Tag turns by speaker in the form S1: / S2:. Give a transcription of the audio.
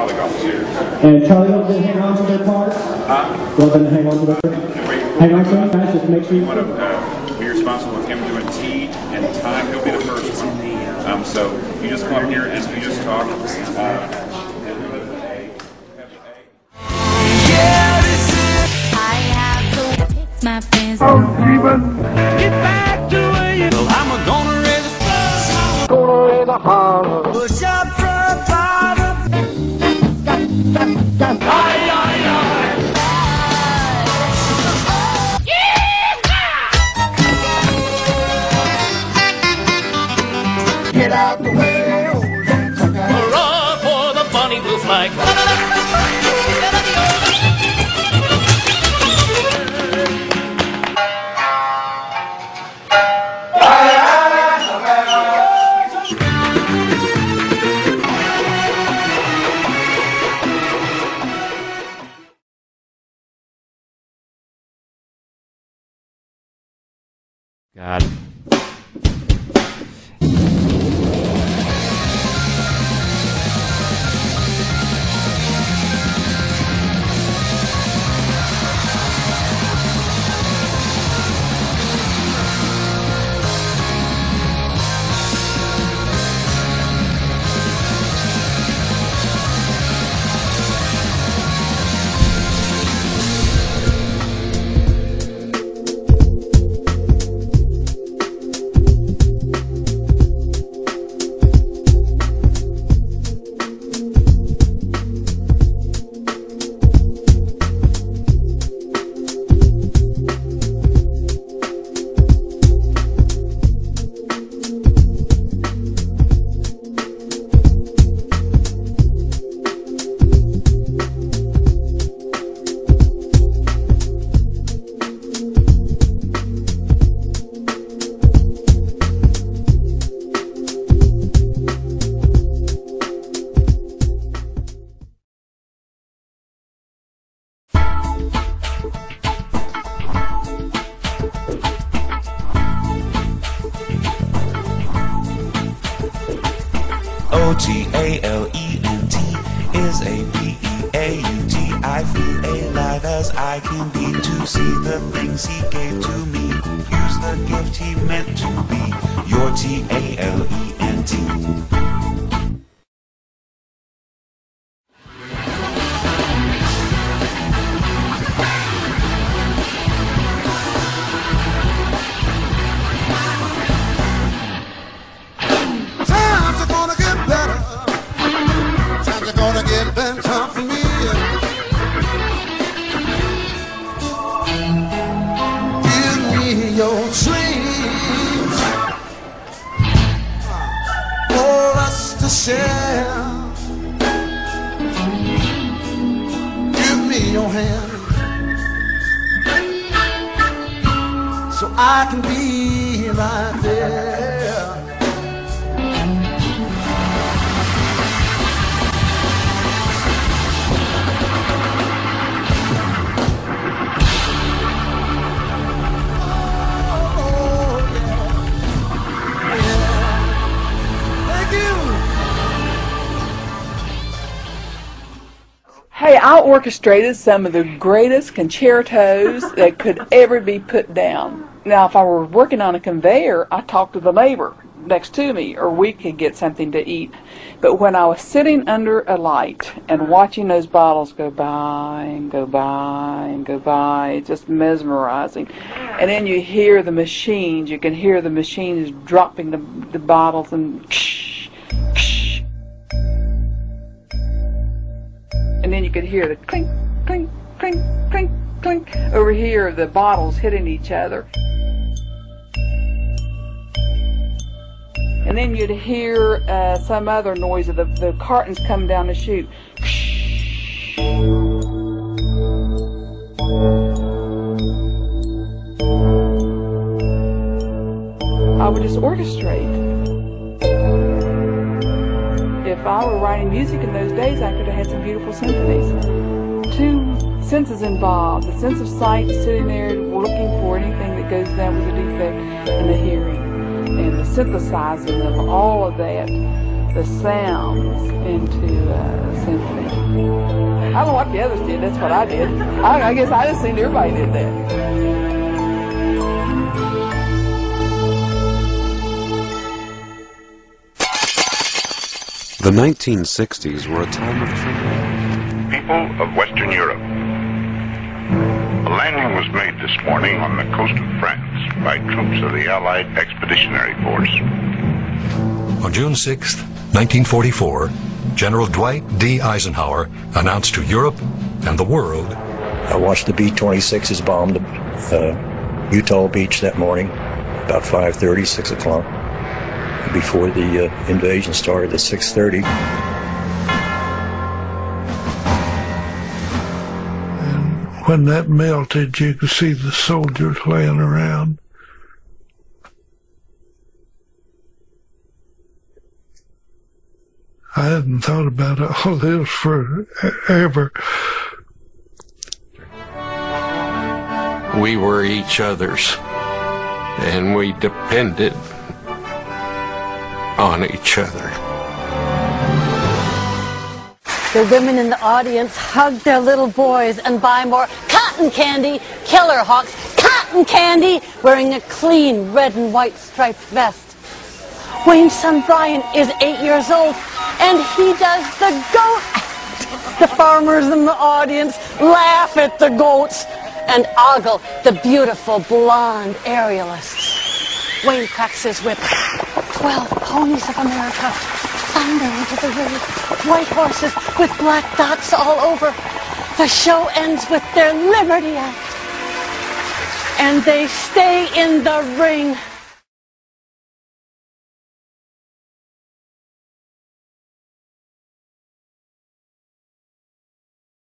S1: probably got 2.
S2: And Charlie wants to hang on to their part? Want them to hang on to their part? Hang on to them, guys, just make sure you want to
S1: be responsible with him doing T and time. He'll be the first one. So you just come up here and you just talk.
S3: My friends.
S4: Oh, Steven, get back to where you. Well, I'm gonna raise a fuss. Gonna raise a holler. Push up front bottom. Aye, aye, aye. Yeah. Get out the way. Hurrah for the bunny blue flag.
S5: God.
S6: O-T-A-L-E-N-T is A-P-E-A-U-T. I feel alive as I can be to see the things he gave to me. Use the gift he meant to be. Your T-A-L-E-N-T.
S4: Time for me. Give me your dreams for us to share. Give me your hand so I can be right there.
S7: Hey, I orchestrated some of the greatest concertos that could ever be put down. Now, if I were working on a conveyor, I talked to the neighbor next to me, or we could get something to eat. But when I was sitting under a light and watching those bottles go by and go by and go by, it's just mesmerizing. And then you hear the machines, you can hear the machines dropping the bottles and and then you could hear the clink, clink, clink, clink, clink over here of the bottles hitting each other. And then you'd hear some other noise of the cartons coming down the chute. I would just orchestrate. If I were writing music in those days, I could have had some beautiful symphonies. 2 senses involved: the sense of sight, sitting there looking for anything that goes down with a defect, and the hearing, and the synthesizing of all of that the sounds into a symphony. I don't know what the others did. That's what I did. I guess I just seen everybody did that.
S5: The 1960s were a time of transition.
S8: People of Western Europe. A landing was made this morning on the coast of France by troops of the Allied Expeditionary Force.
S9: On June 6, 1944, General Dwight D. Eisenhower announced to Europe and the world.
S10: I watched the B-26s bomb Utah Beach that morning, about 5:30, 6 o'clock. Before the invasion started at 6:30.
S11: And when that melted, you could see the soldiers laying around. I hadn't thought about all this forever.
S12: We were each other's, and we depended on each other.
S13: The women in the audience hugged their little boys and buy more cotton candy, Killer Hawks, cotton candy, wearing a clean red and white striped vest. Wayne's son Brian is 8 years old, and he does the goat act. The farmers in the audience laugh at the goats and ogle the beautiful blonde aerialists. Wayne cracks his whip. 12 ponies of America thunder into the road. White horses with black dots all over. The show ends with their Liberty Act. And they stay in the ring